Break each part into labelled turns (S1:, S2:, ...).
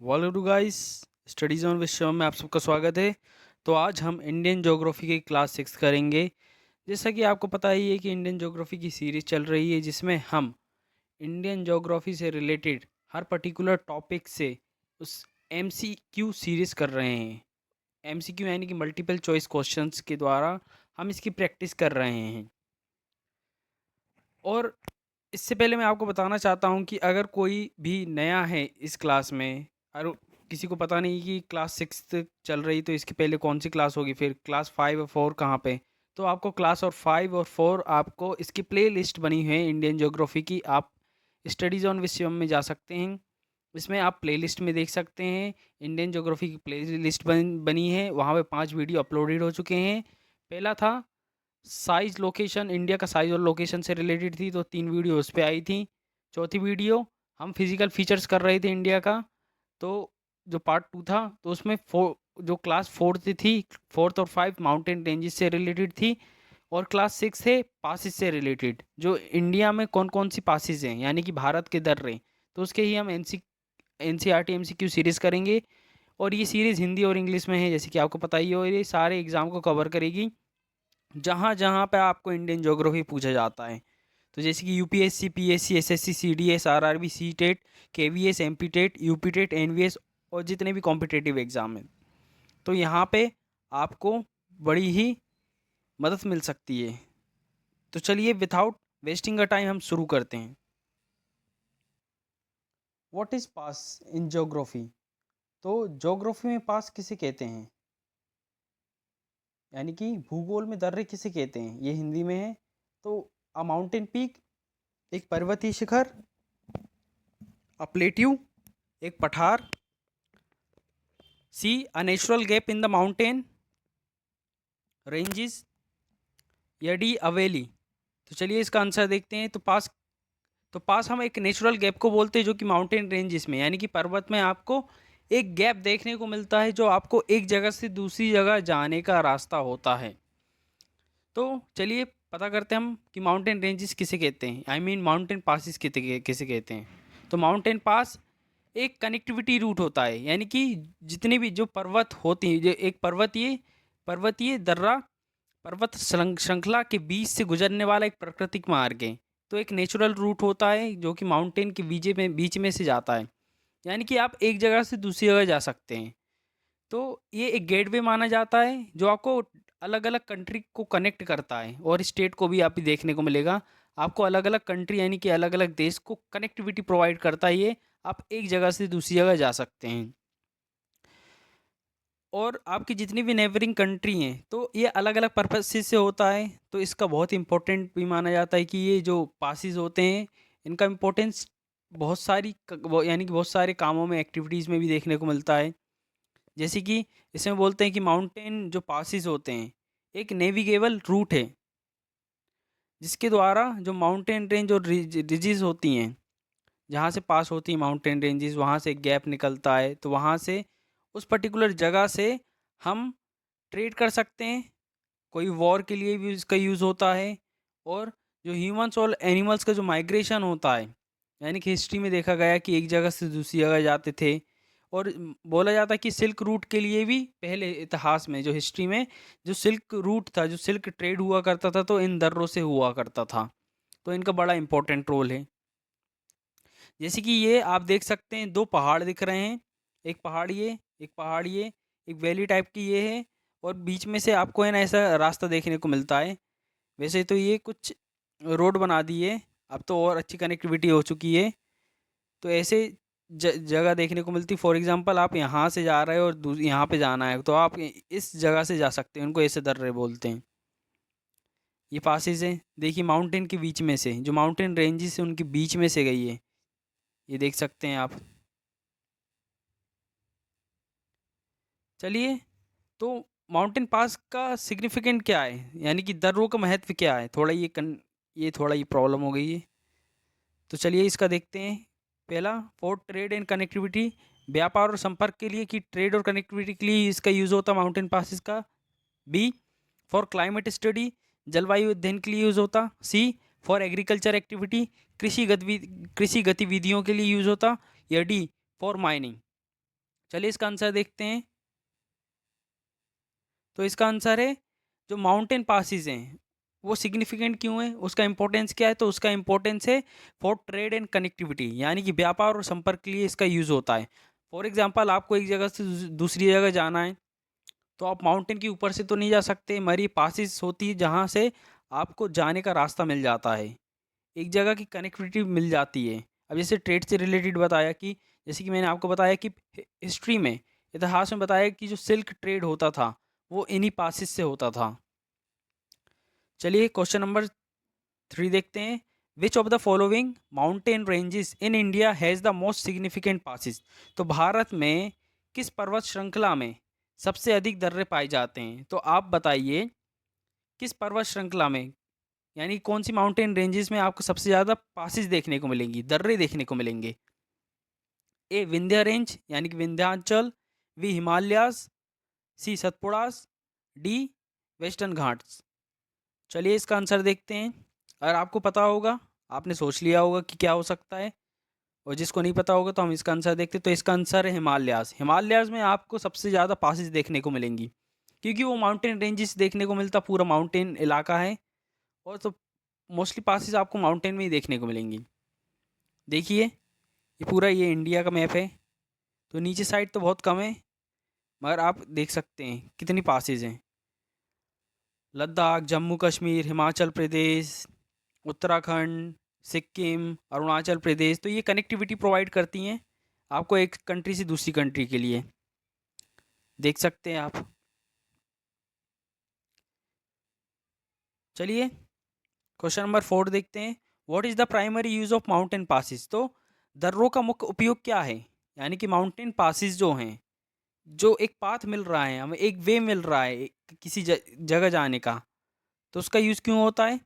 S1: Welcome guys, studies on विश्व में आप सबका स्वागत है। तो आज हम इंडियन ज्योग्राफी की क्लास 6 करेंगे। जैसा कि आपको पता ही है कि इंडियन ज्योग्राफी की सीरीज़ चल रही है, जिसमें हम इंडियन ज्योग्राफी से रिलेटेड हर पर्टिकुलर टॉपिक से उस एमसीक्यू सीरीज़ कर रहे हैं। एमसीक्यू यानी कि मल्टीपल चॉइस क्वेश्चंस के द्वारा हम इसकी प्रैक्टिस कर रहे हैं। और इससे पहले मैं आपको बताना चाहता हूँ कि अगर कोई भी नया है इस क्लास में और किसी को पता नहीं कि क्लास 6 चल रही, तो इसके पहले कौन सी क्लास होगी, फिर क्लास 5 और 4 कहाँ पे, तो आपको क्लास और 5 और 4 आपको इसकी प्ले लिस्ट बनी है इंडियन ज्योग्राफी की। आप स्टडीज़ ऑन विश्वम में जा सकते हैं, इसमें आप प्ले लिस्ट में देख सकते हैं। इंडियन ज्योग्राफी की प्ले लिस्ट बनी है, वहाँ पे 5 वीडियो अपलोडेड हो चुके हैं। पहला था साइज़ लोकेशन, इंडिया का साइज़ और लोकेशन से रिलेटेड थी, तो 3 वीडियो उस पे आई थी। चौथी वीडियो हम फिज़िकल फीचर्स कर रहे थे इंडिया का, तो जो पार्ट 2 था, तो उसमें जो क्लास 4th थी, 4th और 5 माउंटेन रेंजेस से रिलेटेड थी। और क्लास 6 है पासिस से रिलेटेड, जो इंडिया में कौन-कौन सी पासिस हैं, यानी कि भारत के दर्रे, तो उसके ही हम एनसीईआरटी एमसीक्यू सीरीज़ करेंगे। और ये सीरीज़ हिंदी और इंग्लिश में है, जैसे कि आपको पता ही हो, ये सारे एग्ज़ाम को कवर करेगी जहाँ जहाँ पे आपको इंडियन ज्योग्राफी पूछा जाता है। तो जैसे कि UPSC, PSC, SSC, CDS, RRB, CTET, KVS, MPTET, UPTET, NVS और जितने भी कॉम्पिटिटिव एग्ज़ाम हैं, तो यहाँ पे आपको बड़ी ही मदद मिल सकती है। तो चलिए विदाउट वेस्टिंग अ टाइम हम शुरू करते हैं। What is pass in geography? तो ज्योग्राफी में पास किसे कहते हैं, यानी कि भूगोल में दर्रे किसे कहते हैं, ये हिंदी में है। तो अ माउंटेन पीक, एक पर्वतीय शिखर, अ प्लेट्यू, एक पठार, C a natural gap in the mountain ranges, या डी अवेली। तो चलिए इसका आंसर देखते हैं। तो पास हम एक नेचुरल गैप को बोलते हैं, जो कि माउंटेन रेंजेस में, यानी कि पर्वत में आपको एक गैप देखने को मिलता है, जो आपको एक जगह से दूसरी जगह जाने का रास्ता होता है। तो चलिए पता करते हैं हम कि माउंटेन रेंजेस किसे कहते हैं, आई मीन माउंटेन पासिस किसे कहते हैं। तो माउंटेन पास एक कनेक्टिविटी रूट होता है, यानी कि जितने भी जो पर्वत होती हैं, जो एक पर्वतीय दर्रा पर्वत श्रृंखला के बीच से गुजरने वाला एक प्राकृतिक मार्ग है। तो एक नेचुरल रूट होता है, जो कि माउंटेन के बीच में से जाता है, यानी कि आप एक जगह से दूसरी जगह जा सकते हैं। तो ये एक गेटवे माना जाता है, जो आपको अलग अलग कंट्री को कनेक्ट करता है, और स्टेट को भी आप ही देखने को मिलेगा। आपको अलग अलग कंट्री यानी कि अलग अलग देश को कनेक्टिविटी प्रोवाइड करता है ये। आप एक जगह से दूसरी जगह जा सकते हैं। और आपकी जितनी भी नेबरिंग कंट्री हैं, तो ये अलग अलग पर्पस से होता है। तो इसका बहुत इंपॉर्टेंट भी माना जाता है कि ये जो पासिस होते हैं, इनका इम्पोर्टेंस यानी कि बहुत सारे कामों में, एक्टिविटीज़ में भी देखने को मिलता है। जैसे कि इसमें बोलते हैं कि माउंटेन जो पासिस होते हैं, एक नेविगेबल रूट है, जिसके द्वारा जो माउंटेन रेंज और रिजिज होती हैं, जहाँ से पास होती हैं माउंटेन रेंजेस, वहाँ से एक गैप निकलता है, तो वहाँ से उस पर्टिकुलर जगह से हम ट्रेड कर सकते हैं। कोई वॉर के लिए भी इसका यूज़ होता है। और जो ह्यूमंस और एनिमल्स का जो माइग्रेशन होता है, यानी कि हिस्ट्री में देखा गया कि एक जगह से दूसरी जगह जाते थे। और बोला जाता है कि सिल्क रूट के लिए भी पहले इतिहास में, जो हिस्ट्री में जो सिल्क रूट था, जो सिल्क ट्रेड हुआ करता था, तो इन दर्रों से हुआ करता था। तो इनका बड़ा इंपॉर्टेंट रोल है। जैसे कि ये आप देख सकते हैं, 2 पहाड़ दिख रहे हैं, एक पहाड़ ये, एक पहाड़ ये, एक वैली टाइप की ये है, और बीच में से आपको है ना ऐसा रास्ता देखने को मिलता है। वैसे तो ये कुछ रोड बना दी है, अब तो और अच्छी कनेक्टिविटी हो चुकी है। तो ऐसे जगह देखने को मिलती, फॉर एग्जांपल आप यहाँ से जा रहे हो और यहाँ पे जाना है, तो आप इस जगह से जा सकते हैं, उनको ऐसे दर्रे बोलते हैं। ये पासेज है, देखिए माउंटेन के बीच में से, जो माउंटेन रेंजेस है उनके बीच में से गई है, ये देख सकते हैं आप। चलिए, तो माउंटेन पास का सिग्निफिकेंट क्या है, यानी कि दर्रों का महत्व क्या है, थोड़ा ये थोड़ा ये प्रॉब्लम हो गई है। तो चलिए इसका देखते हैं। पहला, फॉर ट्रेड एंड कनेक्टिविटी, व्यापार और संपर्क के लिए, कि ट्रेड और कनेक्टिविटी के लिए इसका यूज़ होता है माउंटेन पासिस का। बी, फॉर क्लाइमेट स्टडी, जलवायु अध्ययन के लिए यूज़ होता। सी, फॉर एग्रीकल्चर एक्टिविटी, कृषि गतिविधियों के लिए यूज़ होता। या डी, फॉर माइनिंग। चलिए इसका आंसर देखते हैं। तो इसका आंसर है जो माउंटेन पासिस हैं वो सिग्निफिकेंट क्यों है, उसका इंपॉर्टेंस क्या है। तो उसका इंपॉर्टेंस है फॉर ट्रेड एंड कनेक्टिविटी, यानी कि व्यापार और संपर्क के लिए इसका यूज़ होता है। फॉर एग्जांपल आपको एक जगह से दूसरी जगह जाना है, तो आप माउंटेन के ऊपर से तो नहीं जा सकते, मरी पासिस होती है जहाँ से आपको जाने का रास्ता मिल जाता है, एक जगह की कनेक्टिविटी मिल जाती है। अब जैसे ट्रेड से रिलेटेड बताया कि जैसे कि मैंने आपको बताया कि हिस्ट्री में, इतिहास में बताया कि जो सिल्क ट्रेड होता था वो इन्हीं पासिस से होता था। चलिए क्वेश्चन नंबर 3 देखते हैं। Which of the following mountain ranges in India has the most significant passes. तो भारत में किस पर्वत श्रृंखला में सबसे अधिक दर्रे पाए जाते हैं। तो आप बताइए किस पर्वत श्रृंखला में, यानी कौन सी माउंटेन रेंजेस में आपको सबसे ज़्यादा पासिस देखने को मिलेंगी, दर्रे देखने को मिलेंगे। ए विंध्य रेंज यानी कि विंध्याचल, बी हिमालयास, सी सतपुड़ास, डी वेस्टर्न घाट्स। चलिए इसका आंसर देखते हैं। अगर आपको पता होगा, आपने सोच लिया होगा कि क्या हो सकता है, और जिसको नहीं पता होगा तो हम इसका आंसर देखते हैं। तो इसका आंसर है हिमालयास। हिमालयास में आपको सबसे ज़्यादा पासिस देखने को मिलेंगी, क्योंकि वो माउंटेन रेंजेस देखने को मिलता, पूरा माउंटेन इलाका है, और तो मोस्टली पासिस आपको माउंटेन में ही देखने को मिलेंगी। देखिए ये पूरा ये इंडिया का मैप है, तो नीचे साइड तो बहुत कम है, मगर आप देख सकते हैं कितनी पासिस हैं। लद्दाख, जम्मू कश्मीर, हिमाचल प्रदेश, उत्तराखंड, सिक्किम, अरुणाचल प्रदेश, तो ये कनेक्टिविटी प्रोवाइड करती हैं आपको एक कंट्री से दूसरी कंट्री के लिए, देख सकते हैं आप। चलिए क्वेश्चन नंबर 4 देखते हैं। What is the primary use of mountain passes. तो दर्रों का मुख्य उपयोग क्या है, यानी कि माउंटेन पासिस जो हैं, जो एक पाथ मिल रहा है हमें, एक वे मिल रहा है किसी जगह जाने का, तो उसका यूज़ क्यों होता है।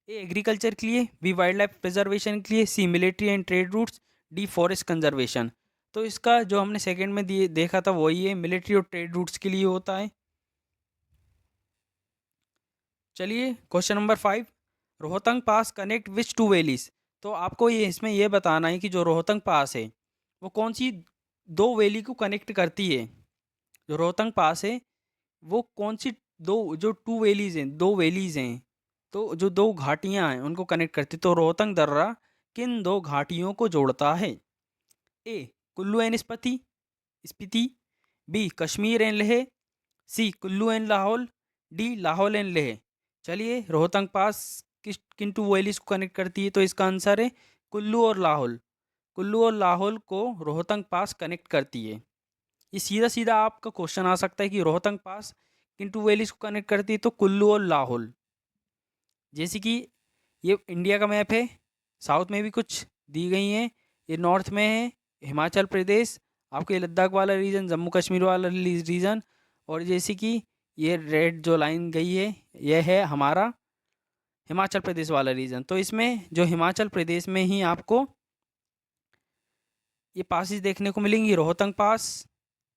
S1: ए एग्रीकल्चर के लिए, बी वाइल्ड लाइफ प्रिजर्वेशन के लिए, C military and trade routes, D forest conservation. तो इसका जो हमने सेकंड में दिए देखा था वही है, मिलिट्री और ट्रेड रूट्स के लिए होता है। चलिए question number 5। Rohtang pass connect which two valleys. तो आपको ये इसमें यह बताना है कि जो रोहतंग पास है वो कौन सी दो वैली को कनेक्ट करती है। जो रोहतंग पास है वो कौन सी दो, जो टू वैलीज हैं, दो वैलीज हैं, तो जो दो घाटियां हैं उनको कनेक्ट करती, तो रोहतंग दर्रा किन दो घाटियों को जोड़ता है। A Kullu and Spiti Spiti, B Kashmir and Leh, C Kullu and Lahaul, D Lahaul and Leh. चलिए रोहतंग पास किस किन टू वैलीज को कनेक्ट करती है। तो इसका आंसर है कुल्लू और लाहौल। कुल्लू और लाहौल को रोहतंग पास कनेक्ट करती है। ये सीधा सीधा आपका क्वेश्चन आ सकता है कि रोहतंग पास किन टू वैलीज को कनेक्ट करती है। तो कुल्लू और लाहौल। जैसे कि ये इंडिया का मैप है, साउथ में भी कुछ दी गई हैं, ये नॉर्थ में है हिमाचल प्रदेश, आपके लद्दाख वाला रीजन, जम्मू कश्मीर वाला रीजन, और जैसे कि ये रेड जो लाइन गई है यह है हमारा हिमाचल प्रदेश वाला रीजन। तो इसमें जो हिमाचल प्रदेश में ही आपको ये पासिस देखने को मिलेंगी, रोहतंग पास,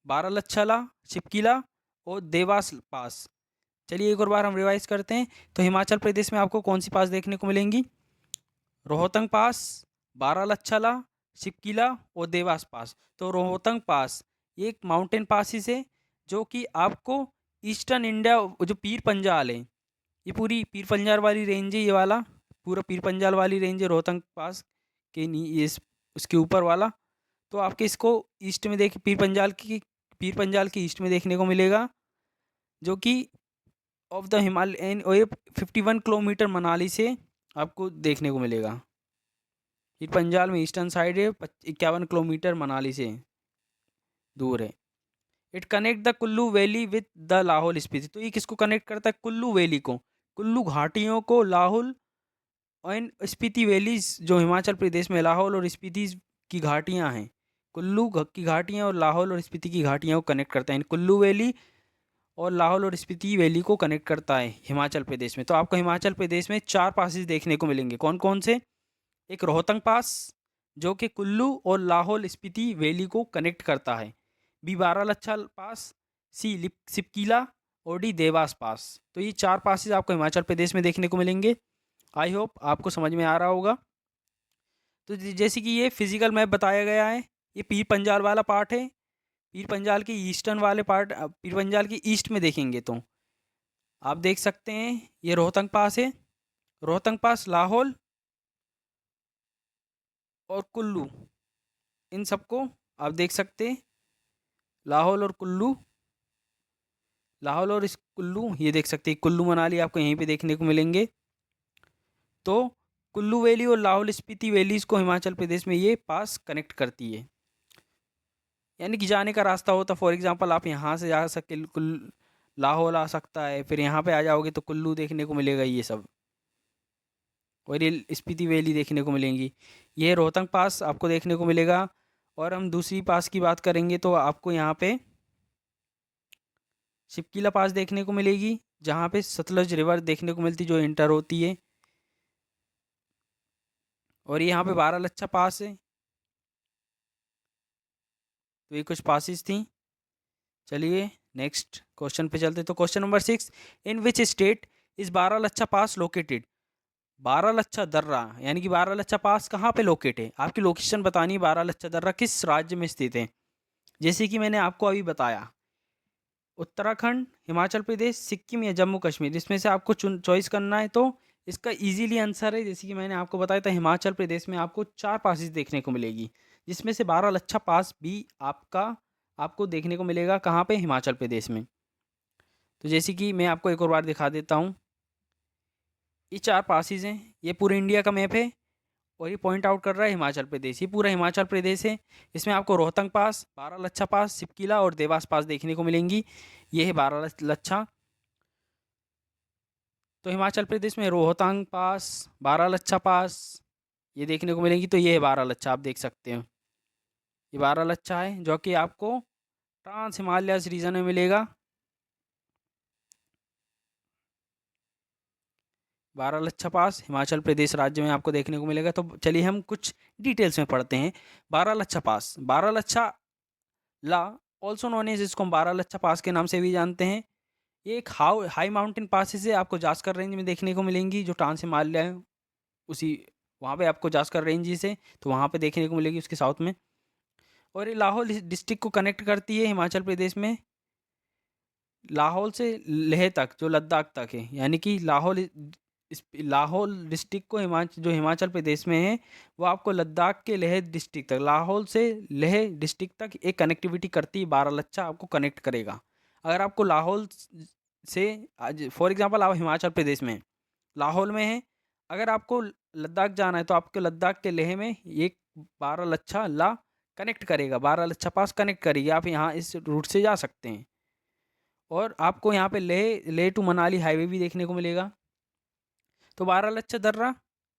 S1: बारालाछाला, शिपकिला और देवास पास। चलिए एक और बार हम रिवाइज करते हैं। तो हिमाचल प्रदेश में आपको कौन सी पास देखने को मिलेंगी, रोहतंग पास, बारालाछाला, शिपकिला और देवास पास। तो रोहतंग पास ये एक माउंटेन पासिस है जो कि आपको ईस्टर्न इंडिया, जो पीर पंजाल है, ये पूरी पीर पंजाल वाली रेंज है, ये वाला पूरा पीर पंजाल वाली रेंज है रोहतंग पास के ये उसके ऊपर वाला। तो आपके इसको ईस्ट में देख पीर पंजाल की ईस्ट में देखने को मिलेगा, जो कि ऑफ द हिमालयन, और ये 51 किलोमीटर मनाली से आपको देखने को मिलेगा। ये पंजाल में ईस्टर्न साइड है, 51 किलोमीटर मनाली से दूर है। It connect the Kullu valley with the Lahaul Spiti. तो ये किसको कनेक्ट करता है, कुल्लू वैली को, कुल्लू घाटियों को, लाहौल एंड स्पीति वैलीज जो हिमाचल प्रदेश में लाहौल और स्पीति की घाटियां हैं, की घाटियां और लाहौल और स्पीति की घाटियां को कनेक्ट करता है। कुल्लू वैली और लाहौल और स्पीति वैली को कनेक्ट करता है हिमाचल प्रदेश में। तो आपको हिमाचल प्रदेश में 4 पासेस देखने को मिलेंगे, कौन कौन से। एक रोहतंग पास जो कि कुल्लू और लाहौल स्पीति वैली को कनेक्ट करता है, बी बारालाचा पास, सी सिपकीला और डी देवास पास। तो ये 4 पासेस आपको हिमाचल प्रदेश में देखने को मिलेंगे। आई होप आपको समझ में आ रहा होगा। तो जैसे कि ये फिजिकल मैप बताया गया है, ये पीर पंजाल वाला पार्ट है, पीर पंजाल के ईस्टर्न वाले पार्ट, पीर पंजाल के ईस्ट में देखेंगे तो आप देख सकते हैं ये रोहतंग पास है। रोहतंग पास, लाहौल और कुल्लू, इन सबको आप देख सकते हैं। लाहौल और कुल्लू, लाहौल और इस कुल्लू, ये देख सकते हैं कुल्लू मनाली आपको यहीं पे देखने को मिलेंगे। तो कुल्लू वैली और लाहौल स्पीति वैलीज को हिमाचल प्रदेश में ये पास कनेक्ट करती है। यानी कि जाने का रास्ता होता, फॉर एग्जांपल आप यहाँ से जा सके लाहौल आ सकता है, फिर यहाँ पे आ जाओगे तो कुल्लू देखने को मिलेगा ये सब, और ये स्पीति वैली देखने को मिलेंगी। ये रोहतंग पास आपको देखने को मिलेगा। और हम दूसरी पास की बात करेंगे तो आपको यहाँ पे शिपकीला पास देखने को मिलेगी, जहाँ पे सतलज रिवर देखने को मिलती जो इंटर होती है। और ये यहाँ पे बारालच्छा पास है। तो ये कुछ पासिस थी। चलिए नेक्स्ट क्वेश्चन पे चलते। तो question number 6, in which state is Baralacha pass located? Baralacha दर्रा यानी कि बारालच्छा पास कहाँ पे लोकेट है, आपकी लोकेशन बतानी है। बारालच्छा दर्रा किस राज्य में स्थित है? जैसे कि मैंने आपको अभी बताया, उत्तराखंड, हिमाचल प्रदेश, सिक्किम या जम्मू कश्मीर, इसमें से आपको चॉइस करना है। तो इसका इजीली आंसर है, जैसे कि मैंने आपको बताया था, हिमाचल प्रदेश में आपको 4 पासेस देखने को मिलेगी, जिसमें से बारालच्छा पास भी आपको देखने को मिलेगा। कहाँ पे? हिमाचल प्रदेश में। तो जैसे कि मैं आपको एक और बार दिखा देता हूँ, ये 4 पासेस हैं। ये पूरे इंडिया का मैप है और ये पॉइंट आउट कर रहा है हिमाचल प्रदेश। ये पूरा हिमाचल प्रदेश है। इसमें आपको रोहतंग पास, बारालच्छा पास, सिपकीला और देवास पास देखने को मिलेंगी। ये है बारालच्छा। तो हिमाचल प्रदेश में रोहतांग पास, बारालच्छा पास ये देखने को मिलेंगी। तो ये है बारालच्छा, आप देख सकते हो ये बारालच्छा है, जो कि आपको ट्रांस हिमालयस रीजन में मिलेगा। बारालच्छा पास हिमाचल प्रदेश राज्य में आपको देखने को मिलेगा। तो चलिए हम कुछ डिटेल्स में पढ़ते हैं। बारालच्छा पास, बारालच्छा ला ऑल्सो नोन एज, इसको हम बारालच्छा पास के नाम से भी जानते हैं। ये एक हाई माउंटेन पासेस है, आपको जास्कर रेंज में देखने को मिलेंगी, जो ट्रांस हिमालय उसी वहाँ पे आपको जास्कर रेंज से, तो वहाँ पे देखने को मिलेगी उसके साउथ में। और ये लाहौल डिस्ट्रिक्ट को कनेक्ट करती है हिमाचल प्रदेश में, लाहौल से लेह तक, जो लद्दाख तक है। यानी कि लाहौल डिस्ट्रिक्ट को जो हिमाचल प्रदेश में है, वो आपको लद्दाख के लेह डिस्ट्रिक्ट तक, लाहौल से लेह डिस्ट्रिक्ट तक एक कनेक्टिविटी करती है। बारालच्छा आपको कनेक्ट करेगा। अगर आपको लाहौल से, फॉर एग्जांपल आप हिमाचल प्रदेश में लाहौल में है, अगर आपको लद्दाख जाना है तो आपको लद्दाख के लेह में एक बारालच्छा ला कनेक्ट करेगा, बारालच्छा पास कनेक्ट करेगी। आप यहाँ इस रूट से जा सकते हैं। और आपको यहाँ पे लेह टू मनाली हाईवे भी देखने को मिलेगा। तो बारालच्छा दर्रा,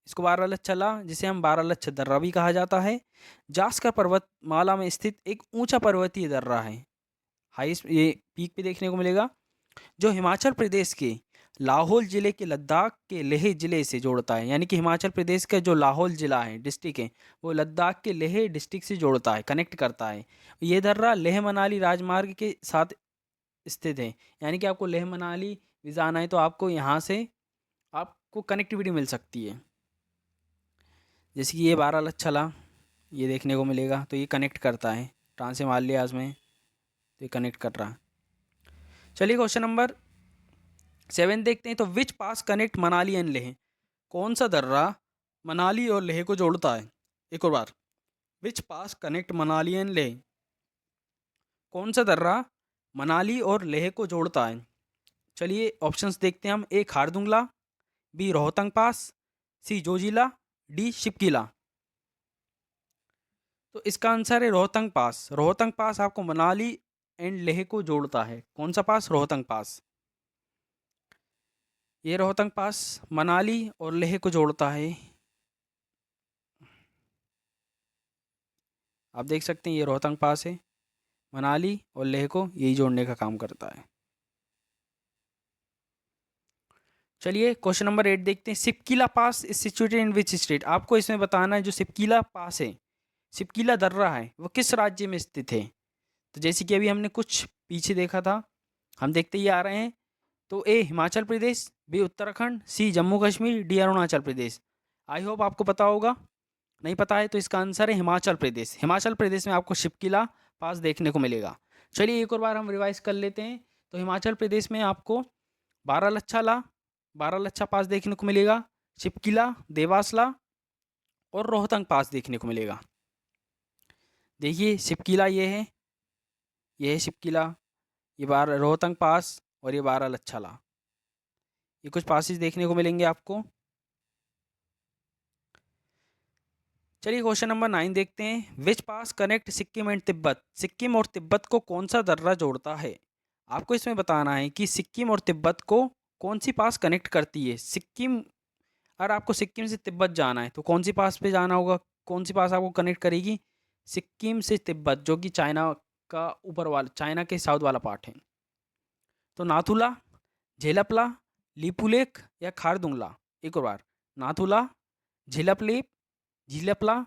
S1: इसको बारालच्छा ला, जिसे हम बारालच्छा दर्रा भी कहा जाता है, जास्कर पर्वतमाला में स्थित एक ऊंचा पर्वतीय दर्रा है। हाईएस्ट ये पीक पे देखने को मिलेगा, जो हिमाचल प्रदेश के लाहौल जिले के लद्दाख के लेह जिले से जोड़ता है। यानी कि हिमाचल प्रदेश का जो लाहौल जिला है, डिस्ट्रिक्ट है, वो लद्दाख के लेह डिस्ट्रिक्ट से जोड़ता है, कनेक्ट करता है। ये दर्रा लेह मनाली राजमार्ग के साथ स्थित है। यानी कि आपको लेह मनाली भी जाना है तो आपको यहाँ से आपको कनेक्टिविटी मिल सकती है। जैसे कि ये बारालच्छा ला ये देखने को मिलेगा, तो ये कनेक्ट करता है ट्रांस हिमालयाज में, तो ये कनेक्ट कर रहा है। चलिए क्वेश्चन नंबर 7 देखते हैं। तो विच pass connect Manali and Leh? कौन सा दर्रा मनाली और लेह को जोड़ता है? एक और बार, विच pass connect Manali and Leh? कौन सा दर्रा मनाली और लेह को जोड़ता है? चलिए ऑप्शंस देखते हैं हम। ए खारदुंगला, बी रोहतंग पास, सी जोजिला, डी शिपकीला। तो इसका आंसर है रोहतंग पास। रोहतंग पास आपको मनाली एंड लेह को जोड़ता है। कौन सा पास? रोहतंग पास। ये रोहतंग पास मनाली और लेह को जोड़ता है। आप देख सकते हैं ये रोहतंग पास है, मनाली और लेह को यही जोड़ने का काम करता है। चलिए क्वेश्चन नंबर 8 देखते हैं। Shipkila pass is situated in which state? आपको इसमें बताना है जो सिपकीला पास है, सिपकीला दर्रा है, वो किस राज्य में स्थित है। तो जैसे कि अभी हमने कुछ पीछे देखा था, हम देखते ही आ रहे हैं। तो A Himachal Pradesh, B Uttarakhand, C Jammu Kashmir, D Arunachal Pradesh. I hope आपको पता होगा। नहीं पता है तो इसका आंसर है हिमाचल प्रदेश। हिमाचल प्रदेश में आपको शिपकीला पास देखने को मिलेगा। चलिए एक और बार हम रिवाइज कर लेते हैं। तो हिमाचल प्रदेश में आपको बारालाचा पास देखने को मिलेगा, शिपकिला, देवासला और रोहतंग पास देखने को मिलेगा। देखिए शिपकिला ये है शिपकिला, ये रोहतंग पास और ये बारालाचा। ये कुछ पासेस देखने को मिलेंगे आपको। चलिए क्वेश्चन नंबर 9 देखते हैं। Which pass connect Sikkim and Tibet? Sikkim और तिब्बत को कौन सा दर्रा जोड़ता है? आपको इसमें बताना है कि सिक्किम और तिब्बत को कौन सी पास कनेक्ट करती है। सिक्किम, अगर आपको सिक्किम से तिब्बत जाना है तो कौन सी पास पे जाना होगा? कौन सी पास आपको कनेक्ट करेगी? सिक्किम से तिब्बत, जो कि चाइना का ऊपर वाला, चाइना के साउथ वाला पार्ट है। तो नाथुला, झेलपला, लिपुलेख या खारदुंगला? एक और बार, नाथुला, झेलपलेप, झीलपला,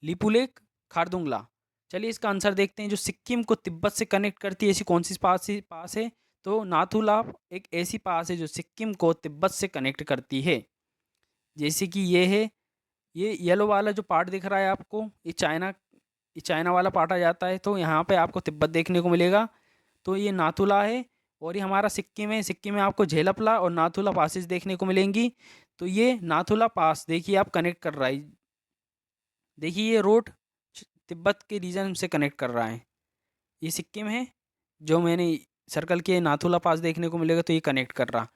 S1: लिपुलेख, खारदुंगला। चलिए इसका आंसर देखते हैं। जो सिक्किम को तिब्बत से कनेक्ट करती है ऐसी कौन सी पास है? तो नाथुला एक ऐसी पास है जो सिक्किम को तिब्बत से कनेक्ट करती है। जैसे कि ये है, ये येलो वाला जो पार्ट दिख रहा है आपको, ये चाइना वाला पार्ट आ जाता है। तो यहाँ पे आपको तिब्बत देखने को मिलेगा। तो ये नाथुला है और ये हमारा सिक्किम है। सिक्किम में आपको झेलपला और नाथुला पासेस देखने को मिलेंगी। तो ये नाथुला पास देखिए आप कनेक्ट कर रहा है। देखिए ये रोड तिब्बत के रीजन से कनेक्ट कर रहा है। ये सिक्किम है, जो मैंने सर्कल किया, नाथुला पास देखने को मिलेगा तो ये कनेक्ट कर रहा।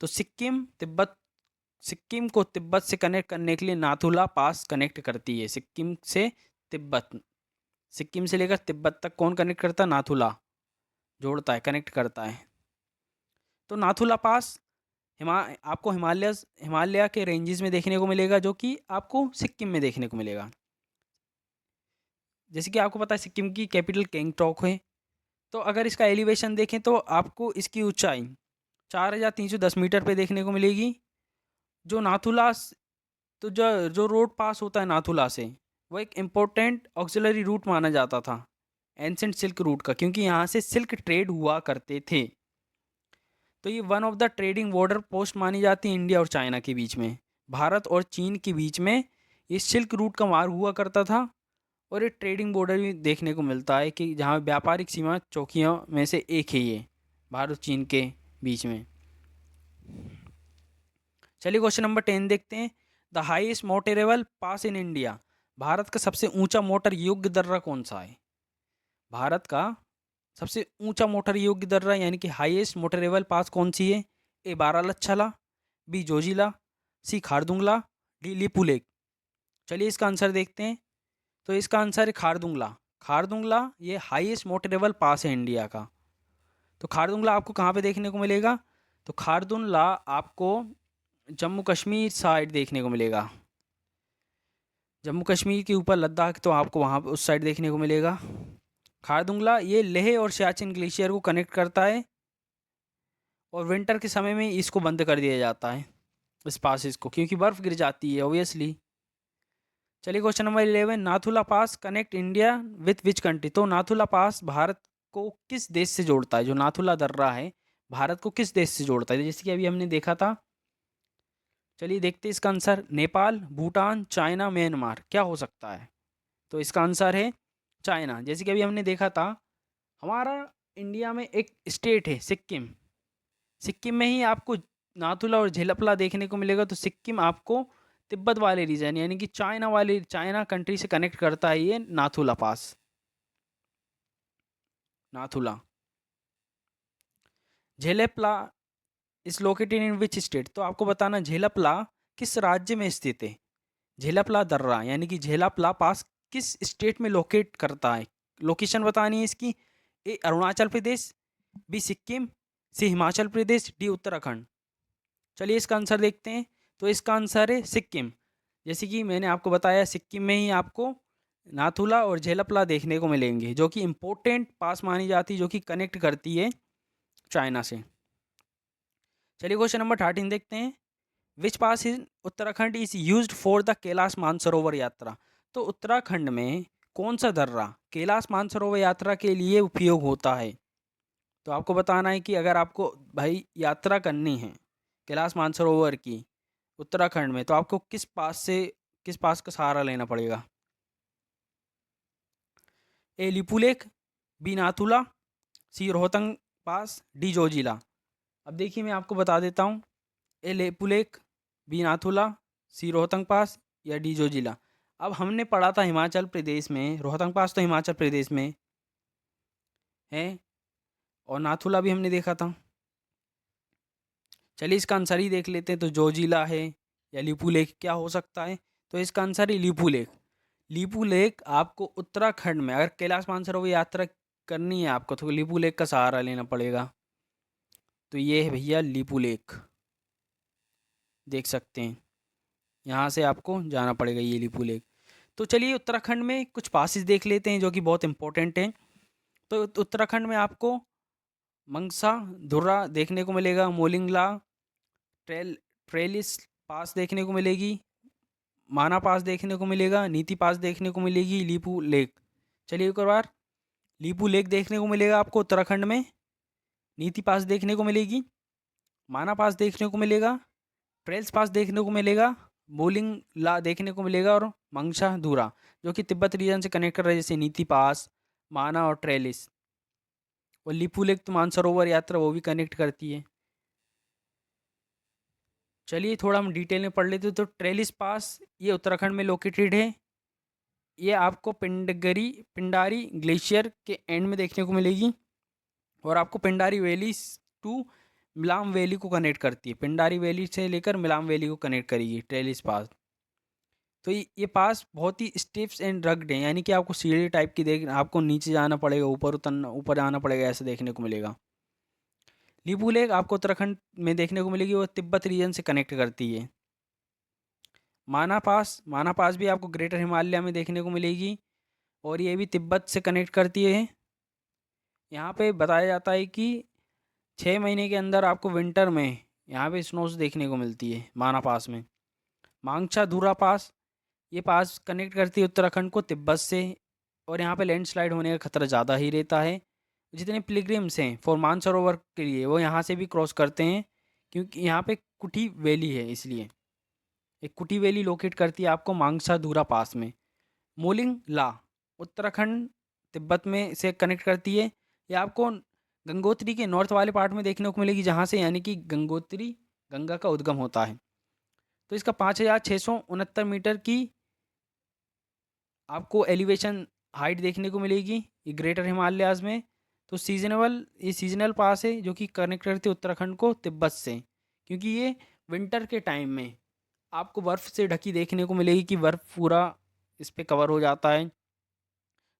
S1: तो सिक्किम को तिब्बत से कनेक्ट करने के लिए नाथुला पास कनेक्ट करती है। सिक्किम से तिब्बत, सिक्किम से लेकर तिब्बत तक कौन कनेक्ट करता है? नाथुला जोड़ता है, कनेक्ट करता है। तो नाथुला पास आपको हिमालय के रेंजेस में देखने को मिलेगा, जो कि आपको सिक्किम में देखने को मिलेगा। जैसे कि आपको पता है सिक्किम की कैपिटल गैंगटॉक है। तो अगर इसका एलिवेशन देखें तो आपको इसकी ऊंचाई 4310 मीटर पे देखने को मिलेगी। जो नाथुला तो जो रोड पास होता है नाथुला से, वो एक इम्पोर्टेंट ऑक्सिलरी रूट माना जाता था एंसेंट सिल्क रूट का, क्योंकि यहाँ से सिल्क ट्रेड हुआ करते थे। तो ये one of the trading border post मानी जाती है इंडिया और चाइना के बीच में। भारत और चीन के बीच में ये सिल्क रूट का मार्ग हुआ करता था। और ये ट्रेडिंग बॉर्डर भी देखने को मिलता है कि जहाँ व्यापारिक सीमा चौकियों में से एक है ये, भारत चीन के बीच में। चलिए क्वेश्चन नंबर 10 देखते हैं। The highest motorable pass in India? Bharat का सबसे ऊंचा मोटर योग्य दर्रा कौन सा है? भारत का सबसे ऊंचा मोटर योग्य दर्रा यानी कि हाईएस्ट मोटरेबल पास कौन सी है? ए बारालाचा, बी जोजिला, सी खारदुंगला, डी लिपुलेख। चलिए इसका आंसर देखते हैं। तो इसका आंसर है खारदुंगला। खारदुंगला ये हाईएस्ट मोटरेबल पास है इंडिया का। तो खारदुंगला आपको कहाँ पे देखने को मिलेगा? तो खारदुंगला आपको जम्मू कश्मीर साइड देखने को मिलेगा। जम्मू कश्मीर के ऊपर लद्दाख, तो आपको वहाँ उस साइड देखने को मिलेगा। खारदुंगला ये लेह और सियाचिन ग्लेशियर को कनेक्ट करता है और विंटर के समय में इसको बंद कर दिया जाता है, इस पासिस को, क्योंकि बर्फ़ गिर जाती है ऑब्वियसली। चलिए question number 11। Nathula pass connect India with which country? तो नाथुला पास भारत को किस देश से जोड़ता है? जो नाथुला दर्रा है भारत को किस देश से जोड़ता है? जैसे कि अभी हमने देखा था। चलिए देखते हैं इसका answer. Nepal, Bhutan, China, Myanmar, क्या हो सकता है? तो इसका आंसर है चाइना। जैसे कि अभी हमने देखा था, हमारा इंडिया में एक स्टेट है सिक्किम। सिक्किम में ही आपको नाथुला और झेलपला देखने को मिलेगा। तो सिक्किम आपको तिब्बत वाले रीजन यानी कि चाइना कंट्री से कनेक्ट करता है ये Nathula pass. Nathula, Jelepla is located in which state? तो आपको बताना झेलपला किस राज्य में स्थित है। झेलपला दर्रा यानी कि झेलपला पास किस स्टेट में लोकेट करता है? लोकेशन बतानी है इसकी। ए अरुणाचल प्रदेश, बी सिक्किम, सी हिमाचल प्रदेश, डी उत्तराखंड। चलिए इसका आंसर देखते हैं। तो इसका आंसर है सिक्किम। जैसे कि मैंने आपको बताया सिक्किम में ही आपको नाथुला और झेलपला देखने को मिलेंगे, जो कि इम्पोर्टेंट पास मानी जाती है, जो कि कनेक्ट करती है चाइना से। चलिए क्वेश्चन नंबर 13 देखते हैं। Which pass in Uttarakhand is used for the Kailash Mansarovar yatra? तो उत्तराखंड में कौन सा दर्रा कैलाश मानसरोवर यात्रा के लिए उपयोग होता है? तो आपको बताना है कि अगर आपको भाई यात्रा करनी है कैलाश मानसरोवर की उत्तराखंड में, तो आपको किस पास का सहारा लेना पड़ेगा? ए लिपुलेख, बी नाथुला, सी रोहतंग पास, डी जोजिला। अब देखिए मैं आपको बता देता हूँ, ए लेपू लेक, बी नाथुला, सी रोहतंग पास या डी जोजिला। अब हमने पढ़ा था हिमाचल प्रदेश में, रोहतंग पास तो हिमाचल प्रदेश में है और नाथुला भी हमने देखा था। चलिए इसका आंसर ही देख लेते हैं, तो जोजिला है या लिपू लेक क्या हो सकता है? तो इसका आंसर है लिपू लेक। लिपू लेक आपको उत्तराखंड में, अगर कैलाश मानसरोवर यात्रा करनी है आपको तो लिपू लेक का सहारा लेना पड़ेगा। तो ये है भैया लिपू लेक, देख सकते हैं, यहाँ से आपको जाना पड़ेगा ये लिपू लेक। तो चलिए उत्तराखंड में कुछ पासेस देख लेते हैं जो कि बहुत इंपॉर्टेंट हैं। तो उत्तराखंड में आपको मंगसा धुर्रा देखने को मिलेगा, मोलिंगला, ट्रेलिस पास देखने को मिलेगी, माना पास देखने को मिलेगा, नीति पास देखने को मिलेगी, लीपू लेक। चलिए एक और बार, लीपू लेक देखने को मिलेगा आपको उत्तराखंड में, नीति पास देखने को मिलेगी, माना पास देखने को मिलेगा, ट्रेल्स पास देखने को मिलेगा, बोलिंग ला देखने को मिलेगा और मंगशा धूरा जो कि तिब्बत रीजन से कनेक्ट कर रहा है, जैसे नीति पास, माना और ट्रेलिस। और लीपू लेक तो मानसरोवर यात्रा वो भी कनेक्ट करती है। चलिए थोड़ा हम डिटेल में पढ़ लेते हैं। तो ट्रेलिस पास ये उत्तराखंड में लोकेटेड है। ये आपको पिंडारी ग्लेशियर के एंड में देखने को मिलेगी और आपको Pindari valley to Milam valley को कनेक्ट करती है। पिंडारी वैली से लेकर मिलाम वैली को कनेक्ट करेगी ट्रेलिस पास। तो ये पास बहुत ही स्टेप्स एंड रग्ड है, यानी कि आपको सीढ़ी टाइप की देख, आपको नीचे जाना पड़ेगा, ऊपर उतरना, ऊपर आना पड़ेगा, ऐसा देखने को मिलेगा। लीपू लेक आपको उत्तराखंड में देखने को मिलेगी, वो तिब्बत रीजन से कनेक्ट करती है। माना पास भी आपको ग्रेटर हिमालय में देखने को मिलेगी और ये भी तिब्बत से कनेक्ट करती है। यहाँ पे बताया जाता है कि 6 महीने के अंदर आपको विंटर में यहाँ पे स्नोज देखने को मिलती है माना पास में। मांगचा धुरा पास, ये पास कनेक्ट करती है उत्तराखंड को तिब्बत से और यहाँ पे लैंडस्लाइड होने का खतरा ज़्यादा ही रहता है। जितने पिलग्रिम्स हैं फॉर मानसरोवर के लिए वो यहाँ से भी क्रॉस करते हैं, क्योंकि यहाँ पे कुटी वैली है, इसलिए एक कुटी वैली लोकेट करती है आपको मांगसा धुरा पास में। मोलिंग ला उत्तराखंड तिब्बत में से कनेक्ट करती है। ये आपको गंगोत्री के नॉर्थ वाले पार्ट में देखने को मिलेगी, जहाँ से यानी कि गंगोत्री गंगा का उद्गम होता है। तो इसका 5,669 मीटर की आपको एलिवेशन हाइट देखने को मिलेगी ये ग्रेटर हिमालयाज में। तो ये सीजनल पास है जो कि कनेक्ट करती है उत्तराखंड को तिब्बत से, क्योंकि ये विंटर के टाइम में आपको बर्फ़ से ढकी देखने को मिलेगी कि बर्फ़ पूरा इस पे कवर हो जाता है,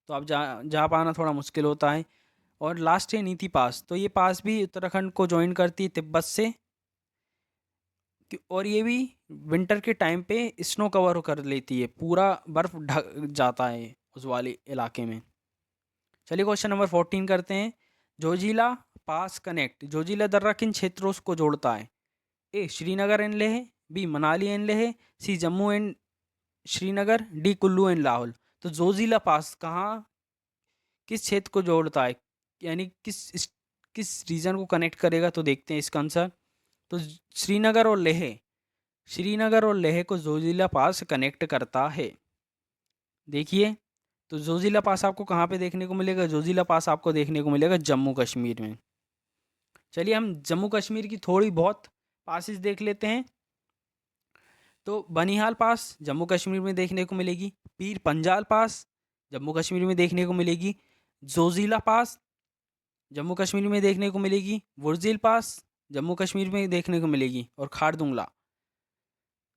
S1: तो आप जा पाना थोड़ा मुश्किल होता है। और लास्ट है नीति पास, तो ये पास भी उत्तराखंड को ज्वाइन करती है तिब्बत से और ये भी विंटर के टाइम पे स्नो कवर कर लेती है, पूरा बर्फ़ ढक जाता है उस वाले इलाके में। चलिए क्वेश्चन नंबर 14 करते हैं। जोजिला पास कनेक्ट, जोजिला दर्रा किन क्षेत्रों को जोड़ता है? A Srinagar and Leh, B Manali and Leh, C Jammu and Srinagar, D Kullu and Lahaul. तो जोजिला पास कहाँ किस क्षेत्र को जोड़ता है, यानी किस रीजन को कनेक्ट करेगा? तो देखते हैं इसका आंसर। तो श्रीनगर और लेह को जोजिला पास कनेक्ट करता है। देखिए तो जोजिला पास आपको कहाँ पे देखने को मिलेगा? जोजिला पास आपको देखने को मिलेगा जम्मू कश्मीर में। चलिए हम जम्मू कश्मीर की थोड़ी बहुत पासेस देख लेते हैं। तो बनिहाल पास जम्मू कश्मीर में देखने को मिलेगी, पीर पंजाल पास जम्मू कश्मीर में देखने को मिलेगी, जोजिला पास जम्मू कश्मीर में देखने को मिलेगी, वुर्जिल पास जम्मू कश्मीर में देखने को मिलेगी और खारदुंगला।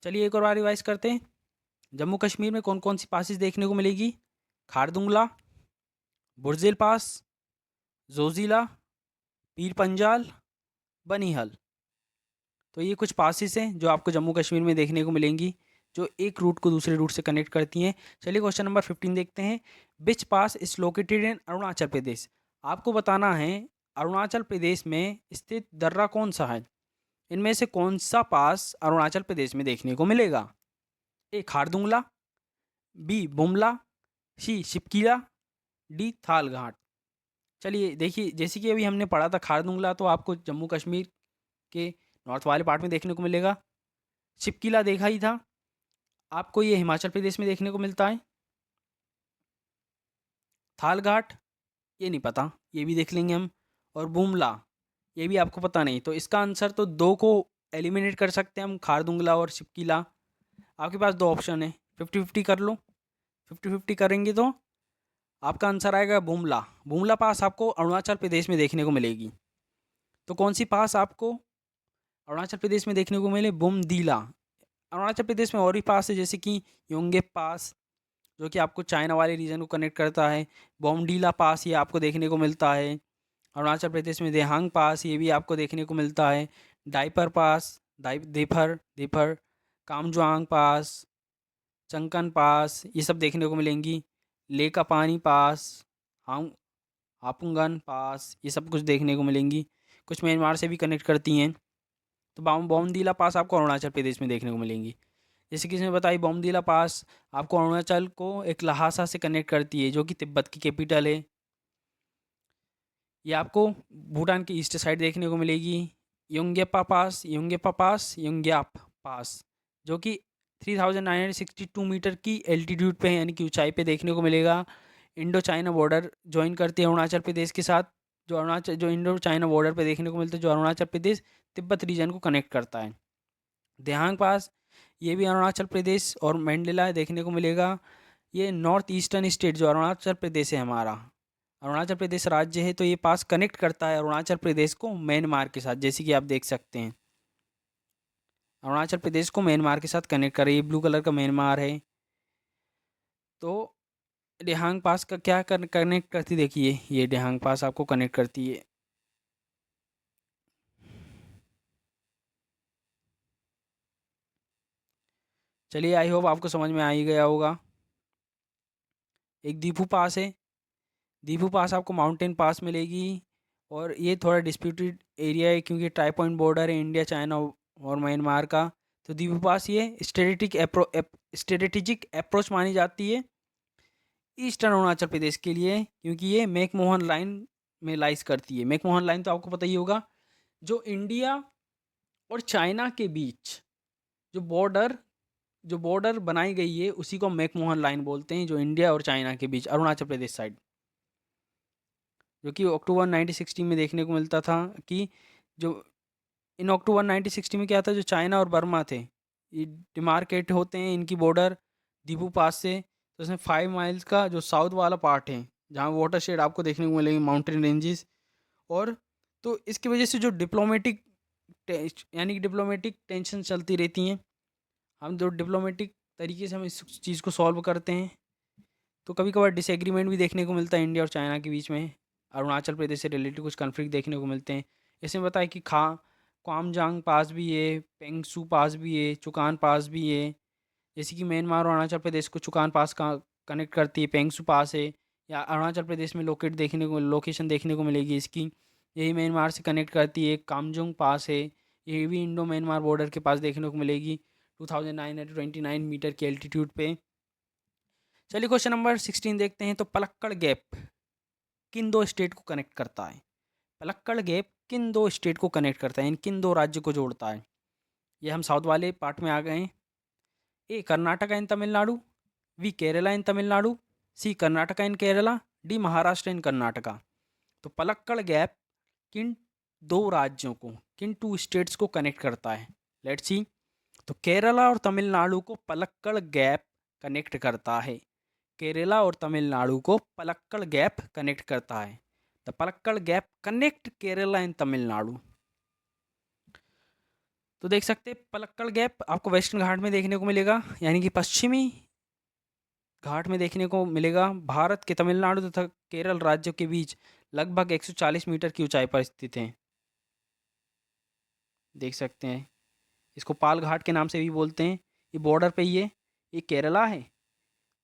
S1: चलिए एक और बार रिवाइज करते हैं। जम्मू कश्मीर में कौन कौन सी पासेस देखने को मिलेगी? खारदुंगला, बुर्जिल पास, जोजिला, पीर पंजाल, बनिहाल। तो ये कुछ पासेस हैं जो आपको जम्मू कश्मीर में देखने को मिलेंगी, जो एक रूट को दूसरे रूट से कनेक्ट करती हैं। चलिए क्वेश्चन नंबर 15 देखते हैं। विच पास इज लोकेटेड इन अरुणाचल प्रदेश? आपको बताना है अरुणाचल प्रदेश में स्थित दर्रा कौन सा है, इनमें से कौन सा पास अरुणाचल प्रदेश में देखने को मिलेगा? ए खारदुंगला, बी बुमला, सी शिपकीला, डी थालघाट। चलिए देखिए, जैसे कि अभी हमने पढ़ा था खारदुंगला तो आपको जम्मू कश्मीर के नॉर्थ वाले पार्ट में देखने को मिलेगा। शिपकीला देखा ही था, आपको ये हिमाचल प्रदेश में देखने को मिलता है। थालघाट ये नहीं पता, ये भी देख लेंगे हम। और बुमला, ये भी आपको पता नहीं। तो इसका आंसर तो 2 को एलिमिनेट कर सकते हैं हम, खारदुंगला और शिपकीला। आपके पास 2 ऑप्शन है, 50-50 कर लो। 50-50 करेंगे तो आपका आंसर आएगा बुमला। बुमला पास आपको अरुणाचल प्रदेश में देखने को मिलेगी। तो कौन सी पास आपको अरुणाचल प्रदेश में देखने को मिले? बुमदीला। अरुणाचल प्रदेश में और भी पास है, जैसे कि योंगे पास, जो कि आपको चाइना वाले रीजन को कनेक्ट करता है। बॉमडीला पास, ये आपको देखने को मिलता है अरुणाचल प्रदेश में। देहांग पास, ये भी आपको देखने को मिलता है। डाइपर पास, देफर देफर, कामजुआंग पास, चंकन पास, ये सब देखने को मिलेंगी। लेका पानी पास, हांग हापुंगन पास, ये सब कुछ देखने को मिलेंगी। कुछ म्यांमार से भी कनेक्ट करती हैं। तो बॉमदीला पास आपको अरुणाचल प्रदेश में देखने को मिलेंगी। जैसे कि इसमें बताई, बॉमदीला पास आपको अरुणाचल को एक लहासा से कनेक्ट करती है, जो कि तिब्बत की कैपिटल है। ये आपको भूटान की ईस्ट साइड देखने को मिलेगी। योंगेपा पास, योंग्याप पास, जो कि 3962 मीटर की एल्टीट्यूड पे है, यानी कि ऊंचाई पे देखने को मिलेगा। इंडो चाइना बॉर्डर ज्वाइन करती है अरुणाचल प्रदेश के साथ। जो इंडो चाइना बॉर्डर पे देखने को मिलता है, जो अरुणाचल प्रदेश तिब्बत रीजन को कनेक्ट करता है। देहांग पास, ये भी अरुणाचल प्रदेश और मैंडला देखने को मिलेगा। ये नॉर्थ ईस्टर्न स्टेट जो अरुणाचल प्रदेश है हमारा, अरुणाचल प्रदेश राज्य है, तो ये पास कनेक्ट करता है अरुणाचल प्रदेश को म्यांमार के साथ, जैसे कि आप देख सकते हैं। अरुणाचल प्रदेश को म्यांमार के साथ कनेक्ट कर रही है, ब्लू कलर का म्यांमार है। तो देहांग पास का क्या कनेक्ट करती, देखिए ये देहांग पास आपको कनेक्ट करती है। चलिए, आई होप आपको समझ में आ ही गया होगा। एक दीफू पास है। दीफू पास आपको माउंटेन पास मिलेगी, और ये थोड़ा डिस्प्यूटेड एरिया है, क्योंकि ट्राई पॉइंट बॉर्डर है इंडिया चाइना और म्यांमार का। तो दीफू पास ये स्ट्रेटेजिक अप्रोच मानी जाती है ईस्टर्न अरुणाचल प्रदेश के लिए, क्योंकि ये मैकमोहन लाइन में लाइस करती है। मैकमोहन लाइन तो आपको पता ही होगा, जो इंडिया और चाइना के बीच जो बॉर्डर बनाई गई है, उसी को मैकमोहन लाइन बोलते हैं, जो इंडिया और चाइना के बीच अरुणाचल प्रदेश साइड, जो कि अक्टूबर 1960 में देखने को मिलता था। कि जो इन अक्टूबर 1960 में क्या था, जो चाइना और बर्मा थे, ये डिमार्केट होते हैं इनकी बॉर्डर दीपू पास से। तो इसमें 5 माइल्स का जो साउथ वाला पार्ट है, जहाँ वाटर शेड आपको देखने को मिलेंगे, माउंटेन रेंजेस। और तो इसकी वजह से जो डिप्लोमेटिक टेंशन चलती रहती हैं, हम जो डिप्लोमेटिक तरीके से हम इस चीज़ को सॉल्व करते हैं। तो कभी कभार डिसएग्रीमेंट भी देखने को मिलता है इंडिया और चाइना के बीच में। अरुणाचल प्रदेश से रिलेटेड कुछ कन्फ्लिक्ट देखने को मिलते हैं। इसमें बताया कि क्वामजांग पास भी है, पेंगसू पास भी है, चुकान पास भी है। जैसे कि म्यांमार और अरुणाचल प्रदेश को चुकान पास का कनेक्ट करती है, पेंगसू पास है। या अरुणाचल प्रदेश में लोकेशन देखने को मिलेगी इसकी, यही म्यांमार से कनेक्ट करती है। कामजुंग पास है, ये भी इंडो म्यांमार बॉर्डर के पास देखने को मिलेगी, 2929 मीटर की एल्टीट्यूड पे। चलिए, क्वेश्चन नंबर 16 देखते हैं। तो पलक्कड़ गैप किन 2 स्टेट को कनेक्ट करता है? पलक्कड़ गैप किन 2 स्टेट को कनेक्ट करता है, इन किन 2 राज्य को जोड़ता है? ये हम साउथ वाले पार्ट में आ गए हैं। ए कर्नाटका इन तमिलनाडु, बी केरला इन तमिलनाडु, सी कर्नाटका इन केरला, डी महाराष्ट्र इन कर्नाटका। तो पलक्कड़ गैप किन 2 राज्यों को, किन 2 स्टेट्स को कनेक्ट करता है? Let's see. तो केरला और तमिलनाडु को पलक्कड़ गैप कनेक्ट करता है। केरला और तमिलनाडु को पलक्कड़ गैप कनेक्ट करता है। The Palakkad gap connect Kerala and Tamil Nadu. तो देख सकते हैं, पलक्कड़ गैप आपको वेस्टर्न घाट में देखने को मिलेगा, यानी कि पश्चिमी घाट में देखने को मिलेगा। भारत के तमिलनाडु तथा केरल राज्यों के बीच लगभग 140 मीटर की ऊंचाई पर स्थित है। देख सकते हैं, इसको पाल घाट के नाम से भी बोलते हैं। ये बॉर्डर पे ही है, ये केरला है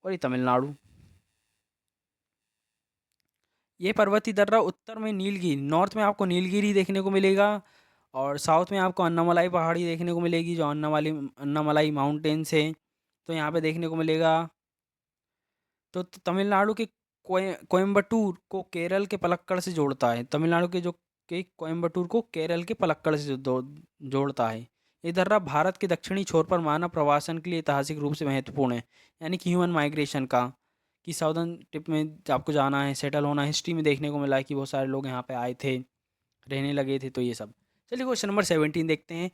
S1: और ये तमिलनाडु। ये पर्वतीय दर्रा उत्तर में नीलगिरी, नॉर्थ में आपको नीलगिरी देखने को मिलेगा, और साउथ में आपको अन्नामलाई पहाड़ी देखने को मिलेगी, जो अन्नामलाई माउंटेन्स है, तो यहाँ पे देखने को मिलेगा। तो तमिलनाडु के कोयम्बटूर को केरल के पलक्कड़ से जोड़ता है। तमिलनाडु के कोयम्बटूर को केरल के पलक्कड़ से जोड़ता है। ये दर्रा भारत के दक्षिणी छोर पर मानव प्रवासन के लिए ऐतिहासिक रूप से महत्वपूर्ण है, यानी कि ह्यूमन माइग्रेशन का, कि साउदर्न टिप में आपको जाना है, सेटल होना, हिस्ट्री में देखने को मिला है कि बहुत सारे लोग यहाँ पे आए थे। रहने लगे थे, तो ये सब। चलिए क्वेश्चन नंबर 17 देखते हैं।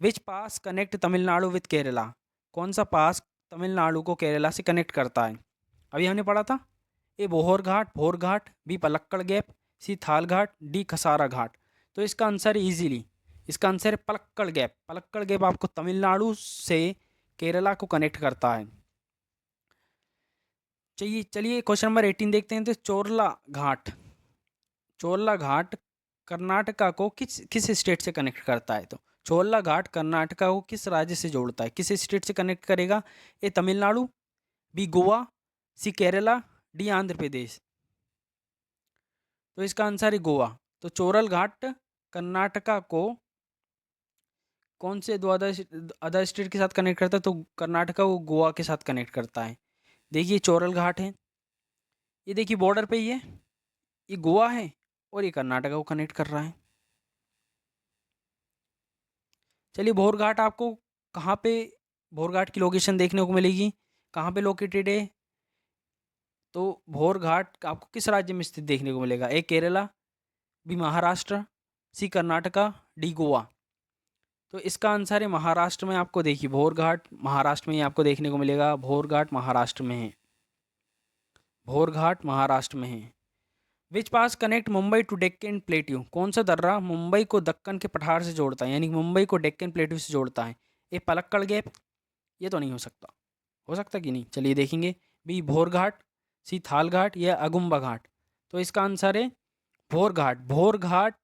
S1: Which pass connect Tamil Nadu with Kerala? कौन सा पास तमिलनाडु को केरला से कनेक्ट करता है? अभी हमने पढ़ा था। ए बोहर घाट, भोर घाट, बी पलक्कड़ गैप, सी थाल घाट, डी खसारा घाट। तो इसका आंसर है इजीली, इसका आंसर है पलक्कड़ गैप। पलक्कड़ गैप आपको तमिलनाडु से केरला को कनेक्ट करता है। चलिए चलिए क्वेश्चन नंबर 18 देखते हैं। तो चोरला घाट, चोरला घाट कर्नाटका को किस किस स्टेट से कनेक्ट करता है? तो चोरला घाट कर्नाटका को किस राज्य से जोड़ता है, किस स्टेट से कनेक्ट करेगा? ए तमिलनाडु, बी गोवा, सी केरला, डी आंध्र प्रदेश। तो इसका आंसर है गोवा। तो चोरल घाट कर्नाटका को कौन से दो अदर स्टेट के साथ कनेक्ट करता है? तो कर्नाटका को गोवा के साथ कनेक्ट करता है। देखिए चोरल घाट है, ये देखिए बॉर्डर पे ही है, ये गोवा है और ये कर्नाटका को कनेक्ट कर रहा है। चलिए भोर घाट आपको कहाँ पे, भोर घाट की लोकेशन देखने को मिलेगी, कहाँ पे लोकेटेड है? तो भोर घाट आपको किस राज्य में स्थित देखने को मिलेगा? ए केरला, बी महाराष्ट्र, सी कर्नाटका, डी गोवा। तो इसका आंसर है महाराष्ट्र में। आपको देखिए भोर घाट महाराष्ट्र में ही आपको देखने को मिलेगा। भोर घाट महाराष्ट्र में है, भोर घाट महाराष्ट्र में है। Which pass connect Mumbai to Deccan plateau? कौन सा दर्रा मुंबई को दक्कन के पठार से जोड़ता है, यानी कि मुंबई को डेक्कन प्लेट्यू से जोड़ता है? ए पलक्कड़ गैप, ये तो नहीं हो सकता कि नहीं? चलिए देखेंगे। बी भोर घाट, सी थाल घाट, या अगुम्बा घाट। तो इसका आंसर है भोर घाट। भोर घाट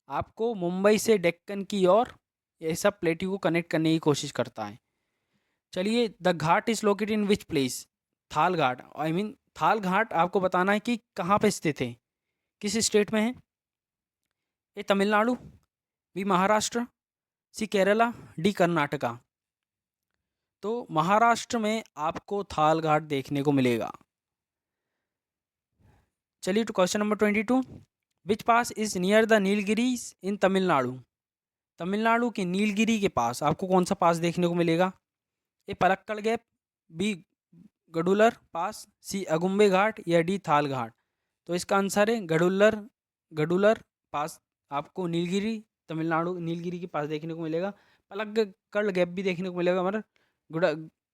S1: आपको मुंबई से डेक्कन की ओर ये सब प्लेट्यू को कनेक्ट करने की कोशिश करता है। चलिए the Ghat is located in which place? थाल घाट, आई मीन थाल घाट आपको बताना है कि कहाँ पे स्थित है, किस स्टेट में है? ए तमिलनाडु, बी महाराष्ट्र, सी केरला, डी कर्नाटका। तो महाराष्ट्र में आपको थाल घाट देखने को मिलेगा। चलिए to question number 22। Which pass is near the Nilgiris in Tamil Nadu? Tamil Nadu के नीलगिरी के पास आपको कौन सा पास देखने को मिलेगा? ए पलक्कड़ गैप, बी गडुलर पास, सी अगुम्बे घाट, या डी थाल घाट। तो इसका आंसर है गडुलर, गडुलर पास आपको नीलगिरी, तमिलनाडु नीलगिरी के पास देखने को मिलेगा। पलक्कड़ गैप भी देखने को मिलेगा, मगर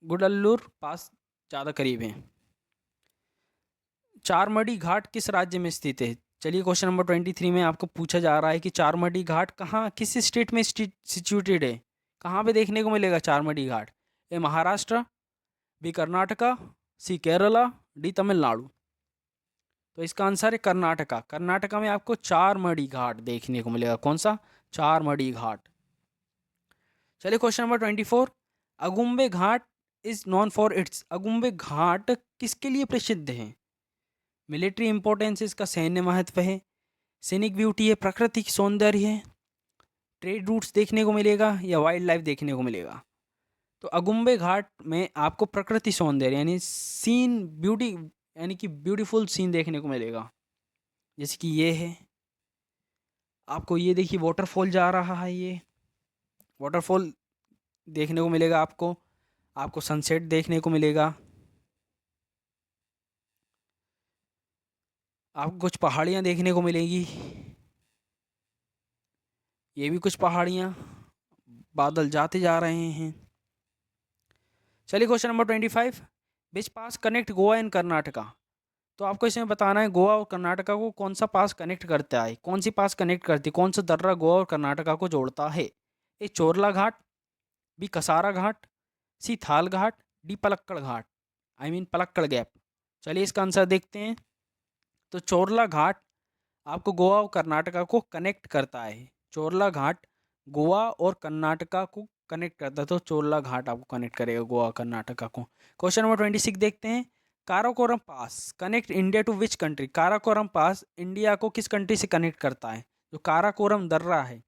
S1: गुडल्लूर पास ज़्यादा करीब है। चारमढ़ी घाट किस राज्य में स्थित है? चलिए क्वेश्चन नंबर 23 में आपको पूछा जा रहा है कि चारमढ़ी घाट कहाँ, किस स्टेट में सिचुएटेड है, कहाँ पे देखने को मिलेगा चारमढ़ी घाट? ए महाराष्ट्र, बी कर्नाटका, सी केरला, डी तमिलनाडु। तो इसका आंसर है कर्नाटका। कर्नाटका में आपको चारमढ़ी घाट देखने को मिलेगा। कौन सा? चारमढ़ी घाट। चलिए question number 24। Agumbe Ghat is known for its? Agumbe Ghat किसके लिए प्रसिद्ध है? मिलिट्री इंपॉर्टेंस, इसका सैन्य महत्व है, सीनिक ब्यूटी है, प्राकृतिक सौंदर्य है, ट्रेड रूट्स देखने को मिलेगा, या वाइल्ड लाइफ देखने को मिलेगा? तो अगुम्बे घाट में आपको प्रकृति सौंदर्य यानी सीन ब्यूटी, यानी कि ब्यूटीफुल सीन देखने को मिलेगा। जैसे कि ये है, आपको ये देखिए वाटरफॉल जा रहा है, ये वाटरफॉल देखने को मिलेगा आपको। आपको सनसेट देखने को मिलेगा, आपको कुछ पहाड़ियाँ देखने को मिलेगी, ये भी कुछ पहाड़ियाँ, बादल जाते जा रहे हैं। चलिए question number 25। Which pass connect Goa and Karnataka? तो आपको इसमें बताना है गोवा और कर्नाटका को कौन सा पास कनेक्ट करता है, कौन सी पास कनेक्ट करती है, कौन सा दर्रा गोवा और कर्नाटका को जोड़ता है? ए चोरला घाट, B Kasara Ghat, C Thal Ghat, D Palakkad Ghat, I mean Palakkad gap. चलिए इसका आंसर देखते हैं। तो चोरला घाट आपको गोवा और कर्नाटका को कनेक्ट करता है। चोरला घाट गोवा और कर्नाटका को कनेक्ट करता है, तो चोरला घाट आपको कनेक्ट करेगा गोवा कर्नाटका को। क्वेश्चन नंबर 26 देखते हैं। Karakoram pass connect India to which country? Karakoram pass India को किस कंट्री से कनेक्ट करता है? जो काराकोरम दर्रा है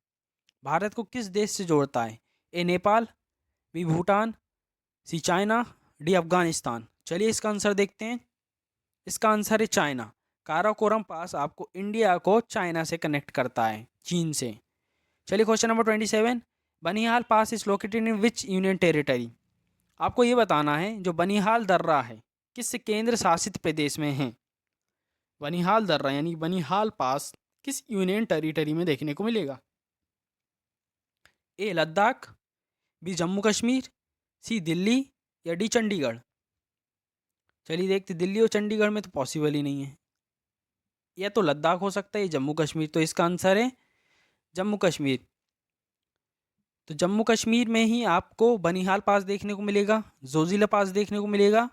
S1: भारत को किस देश से जोड़ता है? ए नेपाल, बी भूटान, सी चाइना, डी अफगानिस्तान। चलिए इसका आंसर देखते हैं। इसका आंसर है चाइना। काराकोरम पास आपको इंडिया को चाइना से कनेक्ट करता है, चीन से। चलिए question number 27। Banihal pass is located in which union territory? आपको ये बताना है जो बनिहाल दर्रा है किस केंद्र शासित प्रदेश में है? बनिहाल दर्रा यानी बनिहाल पास किस यूनियन टेरिटरी में देखने को मिलेगा? ए लद्दाख, बी जम्मू कश्मीर, सी दिल्ली या डी चंडीगढ़? चलिए देखते, दिल्ली और चंडीगढ़ में तो पॉसिबल ही नहीं है। या तो लद्दाख हो सकता है या जम्मू कश्मीर, तो इसका आंसर है जम्मू कश्मीर। तो जम्मू कश्मीर में ही आपको बनिहाल पास देखने को मिलेगा, जोजिला पास देखने को मिलेगा,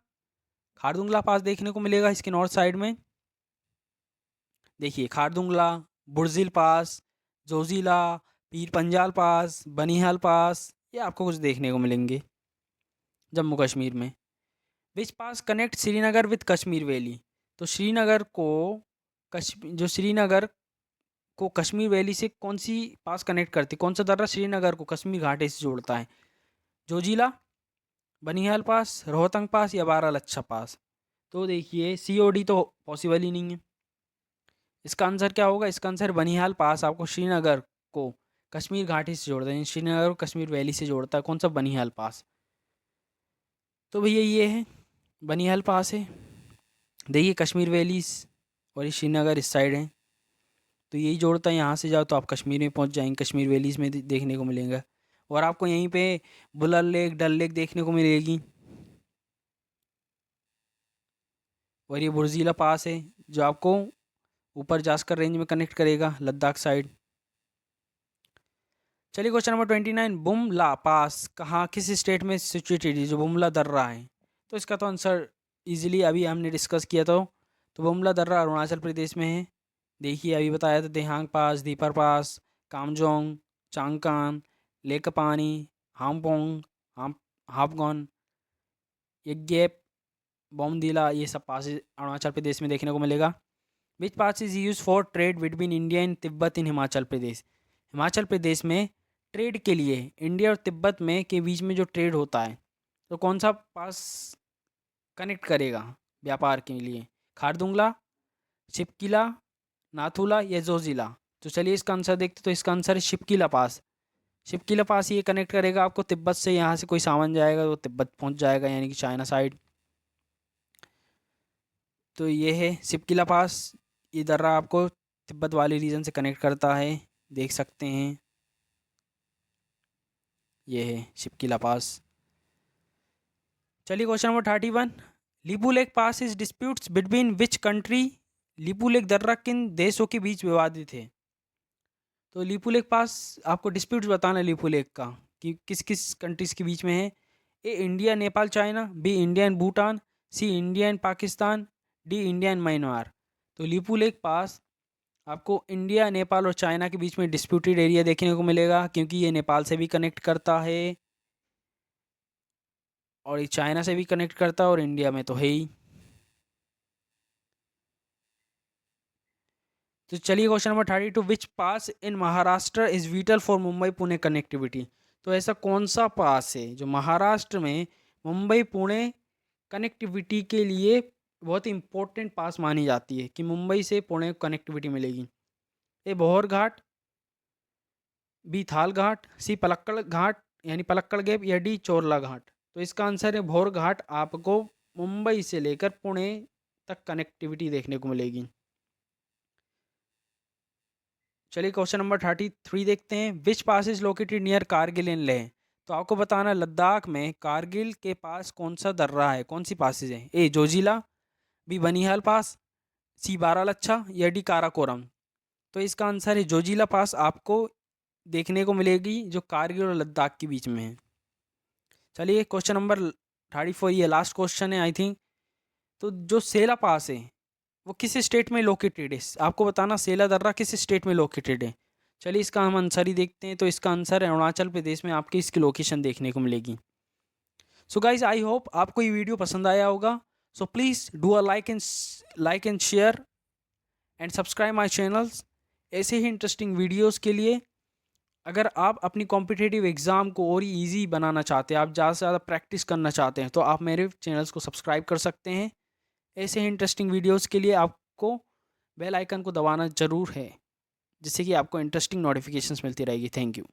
S1: खारदुंगला पास देखने को मिलेगा इसके नॉर्थ साइड में। देखिए खारदुंगला, बुर्जिल पास, जोजिला, पीर पंजाल पास, बनिहाल पास, ये आपको कुछ देखने को मिलेंगे जम्मू कश्मीर में। Which pass connect Srinagar with Kashmir valley? तो श्रीनगर को श्रीनगर को कश्मीर वैली से कौन सी पास कनेक्ट करती, कौन सा दर्रा श्रीनगर को कश्मीर घाटी से जोड़ता है? जोजिला, बनिहाल पास, रोहतंग पास या बारालाचा पास? तो देखिए COD तो पॉसिबल ही नहीं है। इसका आंसर क्या होगा? इसका आंसर बनिहाल पास आपको श्रीनगर को कश्मीर घाटी से जोड़ता है, श्रीनगर को कश्मीर वैली से जोड़ता है। कौन सा? बनिहाल पास। तो भैया ये है बनिहाल पास है। देखिए कश्मीर वैलीज और ये श्रीनगर इस साइड है, तो यही जोड़ता है। यहाँ से जाओ तो आप कश्मीर में पहुँच जाएंगे, कश्मीर वैलीज में देखने को मिलेगा। और आपको यहीं पे बुलर लेक, डल लेक देखने को मिलेगी। और ये बुर्जिला पास है जो आपको ऊपर जास्कर रेंज में कनेक्ट करेगा लद्दाख साइड। चलिए क्वेश्चन नंबर 29, बुमला पास कहाँ, किस स्टेट में सिचुएटेड है जो बुमला दर्रा है? तो इसका तो आंसर इजीली अभी हमने डिस्कस किया था। तो बुमला दर्रा अरुणाचल प्रदेश में है। देखिए अभी बताया था, देहांग पास, दीपर पास, कामजोंग, चांगकान, लेकपानी, हामपोंग, हापगॉन, यज्ञेप, बोमदीला, ये सब पास अरुणाचल प्रदेश में देखने को मिलेगा। Which pass is use for trade between India and Tibet in Himachal Pradesh? Himachal Pradesh में ट्रेड के लिए इंडिया और तिब्बत में के बीच में जो ट्रेड होता है, तो कौन सा पास कनेक्ट करेगा व्यापार के लिए? खारदुंगला, शिपकिला, नाथुला या जोजिला? तो चलिए इसका आंसर देखते। तो इसका आंसर है शिपकिला पास। शिपकिला पास ये कनेक्ट करेगा आपको तिब्बत से। यहाँ से कोई सामान जाएगा तो तिब्बत पहुँच जाएगा, यानी कि चाइना साइड। तो ये है शिपकिला पास। ये दर्रा आपको तिब्बत वाले रीजन से कनेक्ट करता है, देख सकते हैं। ये है शिपकिला पास। चलिए question number 31, Lipu lake pass is disputes between which country? Lipu lake दर्रा किन देशों के बीच विवादित है? तो लिपू लेक पास आपको डिस्प्यूट्स बताना है लिपू लेक का कि किस किस कंट्रीज के बीच में है। A India, Nepal, China, B India and Bhutan, C India and Pakistan, D India and Myanmar? तो लिपू लेक पास आपको इंडिया, नेपाल और चाइना के बीच में डिस्प्यूटेड एरिया देखने को मिलेगा, क्योंकि ये नेपाल से भी कनेक्ट करता है और ये चाइना से भी कनेक्ट करता है और इंडिया में तो है ही। तो चलिए question number 32, which pass in Maharashtra is whittle for Mumbai Pune connectivity? तो ऐसा कौन सा पास है जो महाराष्ट्र में मुंबई पुणे कनेक्टिविटी के लिए बहुत इंपॉर्टेंट पास मानी जाती है कि मुंबई से पुणे को कनेक्टिविटी मिलेगी? ए भौर घाट, बी थाल घाट, सी पलक्कड़ घाट यानी पलक्कड़ गैप, या डी चोरला घाट? तो इसका आंसर है भौर घाट। आपको मुंबई से लेकर पुणे तक कनेक्टिविटी देखने को मिलेगी। चलिए क्वेश्चन नंबर 33 देखते हैं, which pass is located near Kargil इन लेह? तो आपको बताना लद्दाख में कारगिल के पास कौन सा दर्रा है, कौन सी पासेज है? ए जोजिला, बी बनिहाल पास, सी बारालाचा या डी काराकोरम? तो इसका आंसर है जोजिला पास आपको देखने को मिलेगी जो कारगिल और लद्दाख के बीच में है। चलिए क्वेश्चन नंबर 34, ये लास्ट क्वेश्चन है आई थिंक। तो जो सेला पास है वो किस स्टेट में लोकेटेड है? आपको बताना सेला दर्रा किस स्टेट में लोकेटेड है। चलिए इसका हम आंसर ही देखते हैं। तो इसका आंसर है अरुणाचल प्रदेश में आपकी इसकी लोकेशन देखने को मिलेगी। सो गाइज आई होप आपको ये वीडियो पसंद आया होगा। So please do a like and share and subscribe my channels. ऐसे ही इंटरेस्टिंग वीडियोज़ के लिए अगर आप अपनी कॉम्पिटिटिव एग्ज़ाम को और ईजी बनाना चाहते हैं, आप ज़्यादा से ज़्यादा प्रैक्टिस करना चाहते हैं, तो आप मेरे चैनल्स को सब्सक्राइब कर सकते हैं। ऐसे ही इंटरेस्टिंग वीडियोस के लिए आपको बेल आइकन को दबाना ज़रूर है, जिससे कि आपको इंटरेस्टिंग नोटिफिकेशंस मिलती रहेगी। Thank you.